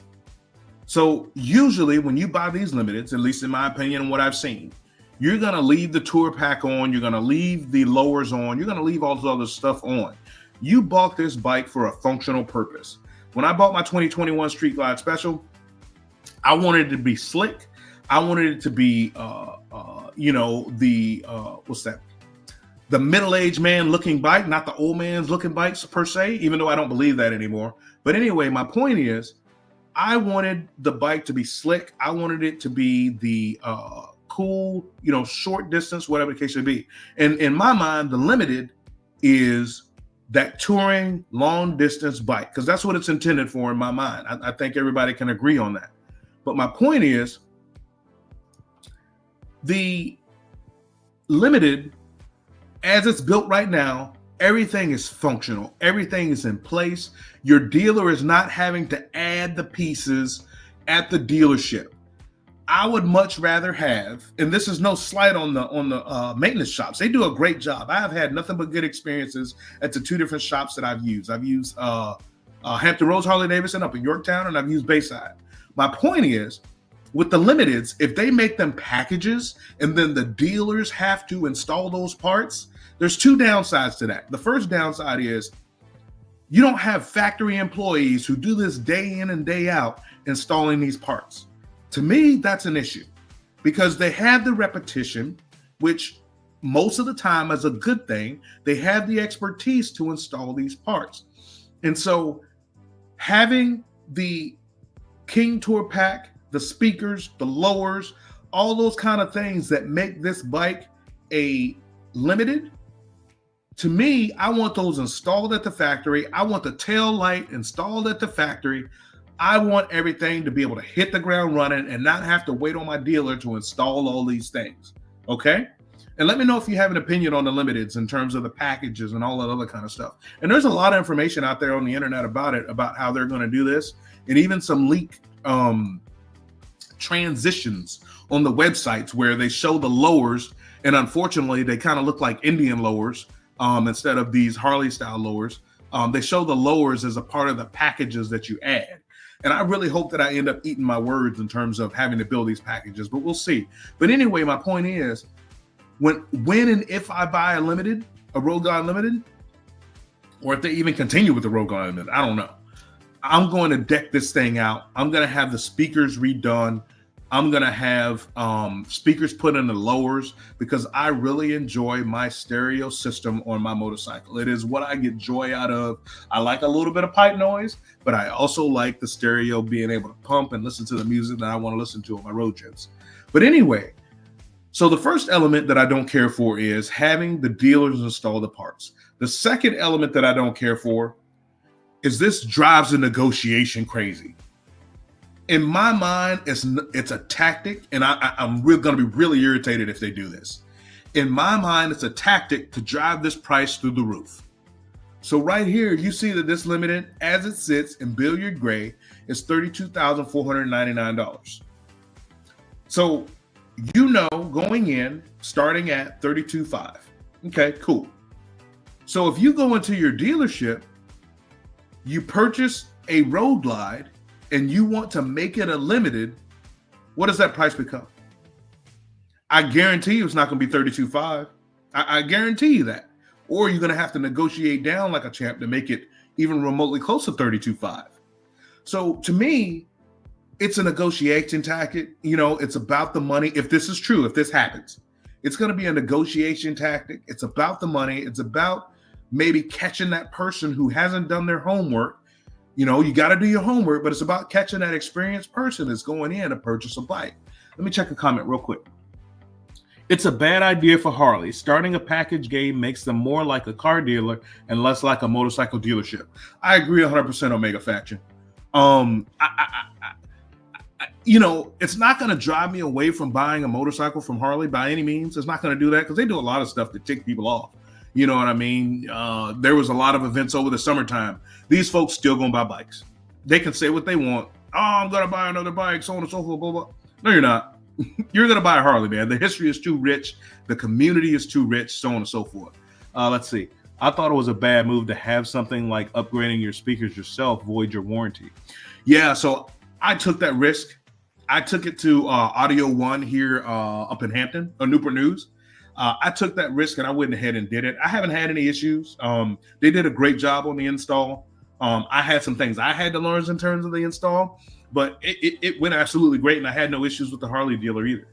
So usually when you buy these limiteds, at least in my opinion and what I've seen, you're going to leave the tour pack on, you're going to leave the lowers on, you're going to leave all this other stuff on. You bought this bike for a functional purpose. When I bought my 2021 Street Glide Special, I wanted it to be slick. I wanted it to be, the middle-aged man looking bike, not the old man's looking bikes per se, even though I don't believe that anymore. But anyway, my point is, I wanted the bike to be slick. I wanted it to be the cool, short distance, whatever the case may be. And in my mind, the Limited is that touring long distance bike, because that's what it's intended for in my mind. I think everybody can agree on that. But my point is, the Limited, as it's built right now, everything is functional. Everything is in place. Your dealer is not having to add the pieces at the dealership. I would much rather have, and this is no slight on the maintenance shops. They do a great job. I have had nothing but good experiences at the two different shops that I've used. I've used Hampton Roads Harley Davidson up in Yorktown, and I've used Bayside. My point is, with the Limiteds, if they make them packages and then the dealers have to install those parts, there's two downsides to that. The first downside is You don't have factory employees who do this day in and day out installing these parts. To me, that's an issue because they have the repetition, which most of the time is a good thing. They have the expertise to install these parts. And so having the King Tour pack, the speakers, the lowers, all those kind of things that make this bike a limited, to me, I want those installed at the factory. I want the tail light installed at the factory. I want everything to be able to hit the ground running and not have to wait on my dealer to install all these things. Okay? And let me know if you have an opinion on the limiteds in terms of the packages and all that other kind of stuff. And there's a lot of information out there on the internet about it, about how they're going to do this, and even some leak transitions on the websites where they show the lowers, and unfortunately, they kind of look like Indian lowers instead of these Harley style lowers. They show the lowers as a part of the packages that you add. And I really hope that I end up eating my words in terms of having to build these packages, but we'll see. But anyway, my point is, when and if I buy a Road Glide Limited, or if they even continue with the Road Glide Limited, I don't know. I'm going to deck this thing out. I'm going to have the speakers redone. I'm going to have speakers put in the lowers because I really enjoy my stereo system on my motorcycle. It is what I get joy out of. I like a little bit of pipe noise, but I also like the stereo being able to pump and listen to the music that I want to listen to on my road trips. But anyway, so the first element that I don't care for is having the dealers install the parts. The second element that I don't care for is this drives the negotiation crazy. In my mind, it's a tactic, and I'm going to be really irritated if they do this. In my mind, it's a tactic to drive this price through the roof. So right here, you see that this limited, as it sits in Billiard Gray, is $32,499. So you know, going in, starting at $32,500. Okay, cool. So if you go into your dealership, you purchase a Road Glide, and you want to make it a limited, what does that price become? I guarantee you it's not going to be $32,500. I guarantee you that. Or you're going to have to negotiate down like a champ to make it even remotely close to $32,500. So to me, it's a negotiation tactic. You know, it's about the money. If this is true, if this happens, it's going to be a negotiation tactic. It's about the money. It's about maybe catching that person who hasn't done their homework. You know, you got to do your homework, but it's about catching that experienced person that's going in to purchase a bike. Let me check a comment real quick. It's a bad idea for Harley. Starting a package game makes them more like a car dealer and less like a motorcycle dealership. I agree 100% Omega Faction. You know, it's not going to drive me away from buying a motorcycle from Harley by any means. It's not going to do that because they do a lot of stuff to tick people off. You know what I mean? There was a lot of events over the summertime. These folks still going to buy bikes. They can say what they want. Oh, I'm going to buy another bike, so on and so forth, blah, blah. No, you're not. You're going to buy a Harley, man. The history is too rich. The community is too rich, so on and so forth. Let's see. I thought it was a bad move to have something like upgrading your speakers yourself void your warranty. Yeah, so I took that risk. I took it to Audio One here up in Hampton, Newport News. I took that risk and I went ahead and did it. I haven't had any issues. They did a great job on the install. I had some things I had to learn in terms of the install, but it went absolutely great, and I had no issues with the Harley dealer either.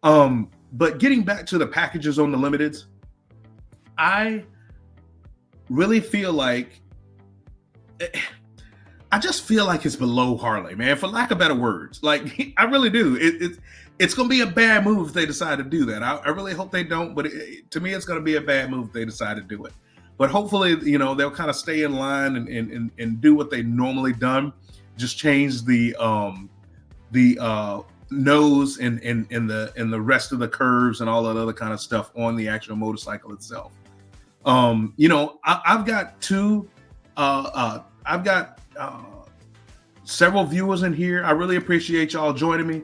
But getting back to the packages on the limiteds, I really feel like I just feel like it's below Harley, man, for lack of better words. Like, I really do. It's going to be a bad move if they decide to do that. I really hope they don't, but to me, it's going to be a bad move if they decide to do it. But hopefully, you know, they'll kind of stay in line and do what they normally done. Just change the nose and the rest of the curves and all that other kind of stuff on the actual motorcycle itself. You know, I've got several viewers in here. I really appreciate y'all joining me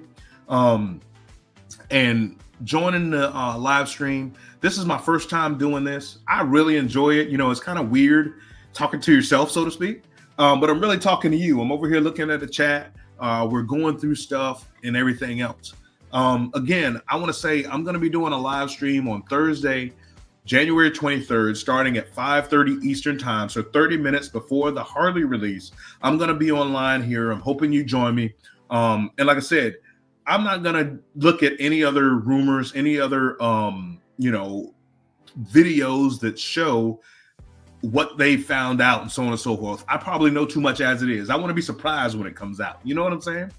and joining the live stream. This is my first time doing this. I really enjoy it. You know, it's kind of weird talking to yourself, so to speak, but I'm really talking to you. I'm over here looking at the chat. We're going through stuff and everything else. Again, I want to say I'm going to be doing a live stream on Thursday, January 23rd, starting at 5:30 Eastern time, so 30 minutes before the Harley release. I'm going to be online here. I'm hoping you join me. And like I said, I'm not going to look at any other rumors, any other, videos that show what they found out and so on and so forth. I probably know too much as it is. I want to be surprised when it comes out. You know what I'm saying?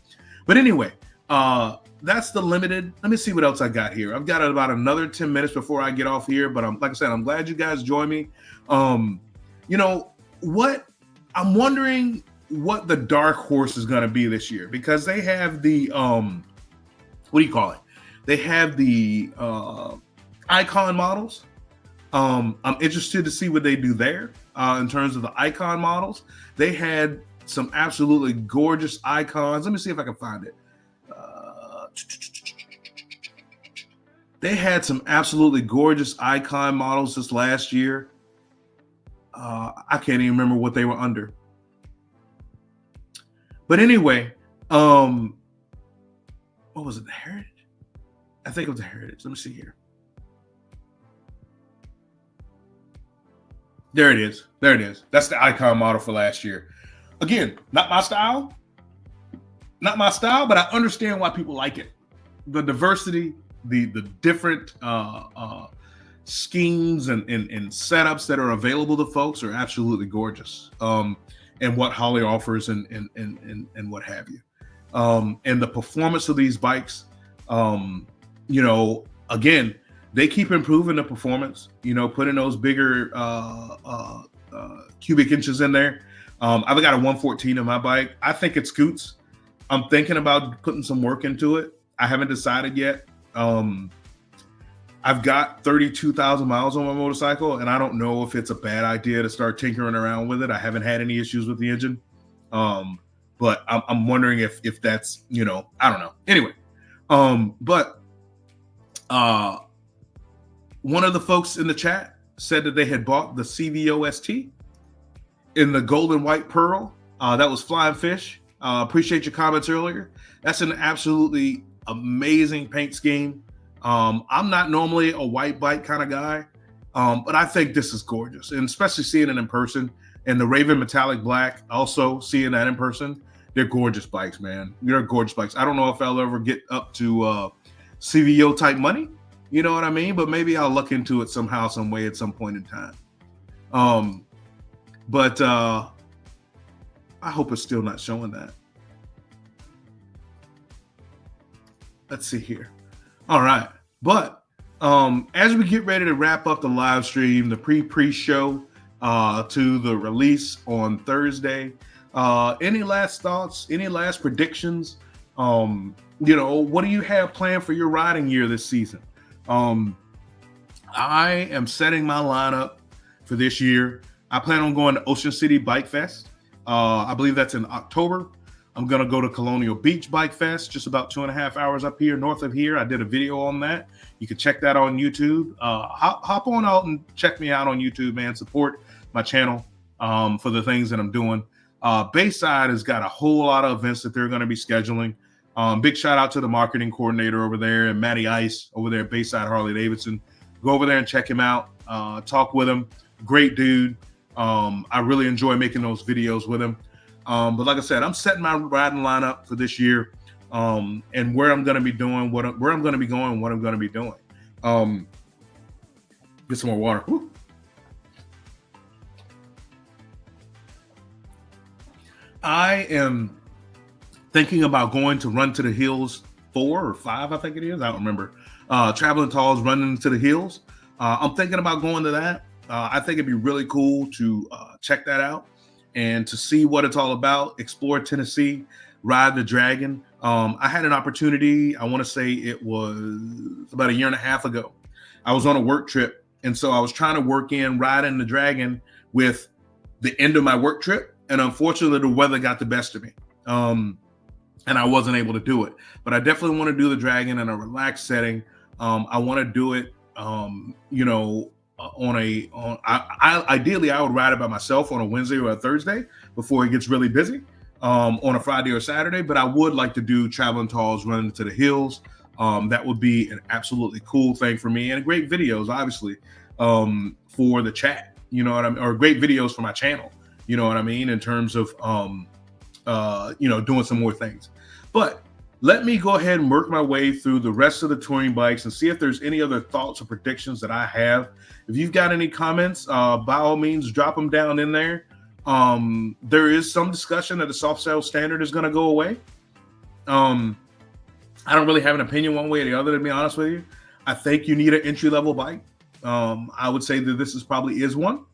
But anyway, that's the limited. Let me see what else I got here. I've got about another 10 minutes before I get off here, but like I said, I'm glad you guys joined me. What I'm wondering what the dark horse is going to be this year, because they have the what do you call it? They have the icon models. I'm interested to see what they do there in terms of the icon models. They had some absolutely gorgeous icons. Let me see if I can find it. They had some absolutely gorgeous icon models this last year. I can't even remember what they were under. But anyway, what was it? The Heritage? I think it was the Heritage. Let me see here. There it is. There it is. That's the icon model for last year. Again, not my style. Not my style, but I understand why people like it. The diversity, the different schemes and setups that are available to folks are absolutely gorgeous. And what Harley offers and what have you. And the performance of these bikes, again, they keep improving the performance, putting those bigger cubic inches in there. I've got a 114 on my bike. I think it scoots. I'm thinking about putting some work into it. I haven't decided yet. I've got 32,000 miles on my motorcycle, and I don't know if it's a bad idea to start tinkering around with it. I haven't had any issues with the engine. But I'm wondering if that's, I don't know. Anyway, but one of the folks in the chat said that they had bought the CVOST in the gold and white pearl. That was Flying Fish. Appreciate your comments earlier. That's an absolutely amazing paint scheme. I'm not normally a white bike kind of guy, but I think this is gorgeous, and especially seeing it in person. And the Raven Metallic Black, also seeing that in person, they're gorgeous bikes, man. They're gorgeous bikes. I don't know if I'll ever get up to CVO type money, you know what I mean? But maybe I'll look into it somehow, some way at some point in time. But I hope it's still not showing that. Let's see here. All right. But as we get ready to wrap up the live stream, the pre-show to the release on Thursday, any last thoughts, any last predictions? What do you have planned for your riding year this season? I am setting my lineup for this year. I plan on going to Ocean City Bike Fest. I believe that's in October. I'm going to go to Colonial Beach Bike Fest, just about 2.5 hours up here, north of here. I did a video on that. You can check that on YouTube. Hop on out and check me out on YouTube, man. Support my channel for the things that I'm doing. Bayside has got a whole lot of events that they're going to be scheduling. Big shout out to the marketing coordinator over there and Matty Ice over there at Bayside Harley Davidson. Go over there and check him out. Talk with him. Great dude. I really enjoy making those videos with him. But like I said, I'm setting my riding lineup for this year, and where I'm going to be doing, where I'm going to be going, what I'm going to be doing. Get some more water. Woo. I am thinking about going to Run to the Hills 4 or 5, I think it is. I don't remember. Traveling Talls, Running to the Hills. I'm thinking about going to that. I think it'd be really cool to check that out and to see what it's all about. Explore Tennessee, ride the Dragon. I had an opportunity, I want to say it was about 1.5 years ago. I was on a work trip, and so I was trying to work in riding the Dragon with the end of my work trip, and unfortunately the weather got the best of me. And I wasn't able to do it. But I definitely want to do the Dragon in a relaxed setting. I want to do it, ideally I would ride it by myself on a Wednesday or a Thursday before it gets really busy, on a Friday or Saturday. But I would like to do Traveling Talls, Running to the Hills. That would be an absolutely cool thing for me, and great videos, obviously. for the chat, you know what I mean, or great videos for my channel, you know what I mean, in terms of doing some more things. But let me go ahead and work my way through the rest of the touring bikes and see if there's any other thoughts or predictions that I have. If you've got any comments, by all means, drop them down in there. There is some discussion that the soft shell standard is going to go away. I don't really have an opinion one way or the other, to be honest with you. I think you need an entry-level bike. I would say that this probably is one.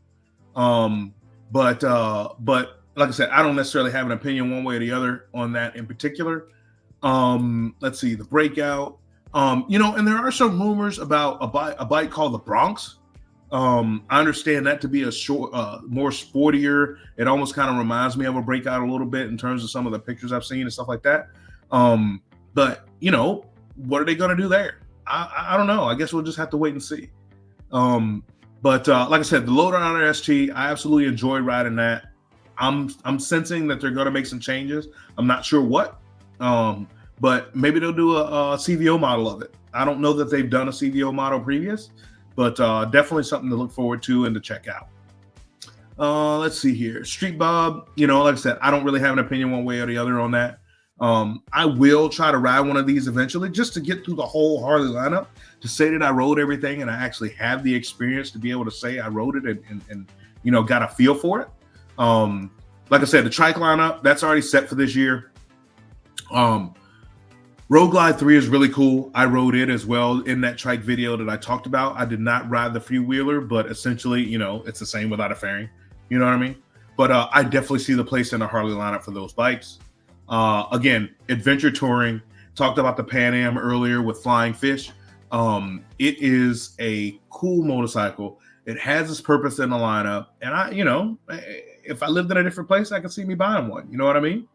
But like I said, I don't necessarily have an opinion one way or the other on that in particular. Let's see, the Breakout. And there are some rumors about a bike called the Bronx. I understand that to be a more sportier. It almost kind of reminds me of a Breakout a little bit in terms of some of the pictures I've seen and stuff like that. But what are they going to do there? I don't know. I guess we'll just have to wait and see. But like I said, the Loader Honor ST, I absolutely enjoyed riding that. I'm sensing that they're going to make some changes. I'm not sure what, but maybe they'll do a CVO model of it. I don't know that they've done a CVO model previous, but definitely something to look forward to and to check out. Let's see here. Street Bob, like I said, I don't really have an opinion one way or the other on that. I will try to ride one of these eventually just to get through the whole Harley lineup, to say that I rode everything and I actually have the experience to be able to say I rode it and got a feel for it. Like I said, the trike lineup, that's already set for this year. Road Glide 3 is really cool. I rode it as well in that trike video that I talked about. I did not ride the freewheeler, but essentially, it's the same without a fairing. You know what I mean? But I definitely see the place in the Harley lineup for those bikes. Again, adventure touring. Talked about the Pan Am earlier with Flying Fish. It is a cool motorcycle. It has its purpose in the lineup. And if I lived in a different place, I could see me buying one. You know what I mean?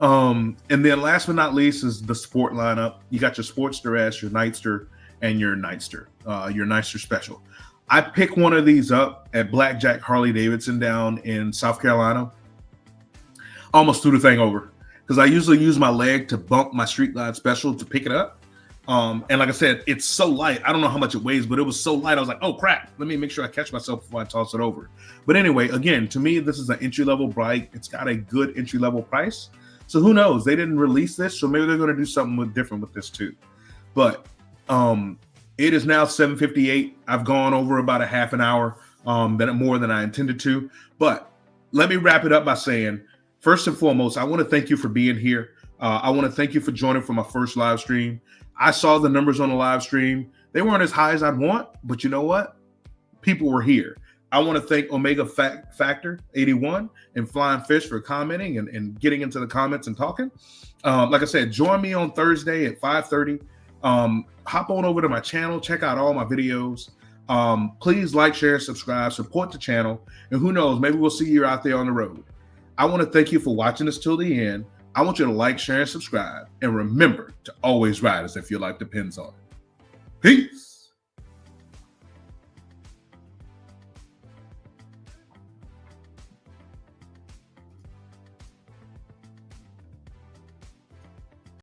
And then last but not least is the sport lineup. You got your Sportster S, your Nightster, and your Nightster Special. I picked one of these up at Blackjack Harley Davidson down in South Carolina. Almost threw the thing over because I usually use my leg to bump my Street Glide Special to pick it up. And like I said, it's so light. I don't know how much it weighs, but it was so light. I was like, oh, crap. Let me make sure I catch myself before I toss it over. But anyway, again, to me, this is an entry-level bike. It's got a good entry-level price. So who knows? They didn't release this, so maybe they're going to do something different with this too. But it is now 7:58. I've gone over about a half an hour, more than I intended to. But let me wrap it up by saying, first and foremost, I want to thank you for being here. I want to thank you for joining for my first live stream. I saw the numbers on the live stream. They weren't as high as I'd want, but you know what? People were here. I want to thank Omega Factor 81 and Flying Fish for commenting and getting into the comments and talking. Like I said, join me on Thursday at 5:30. Hop on over to my channel. Check out all my videos. Please like, share, subscribe, support the channel. And who knows, maybe we'll see you out there on the road. I want to thank you for watching this till the end. I want you to like, share, and subscribe. And remember to always ride as if your life depends on it. Peace.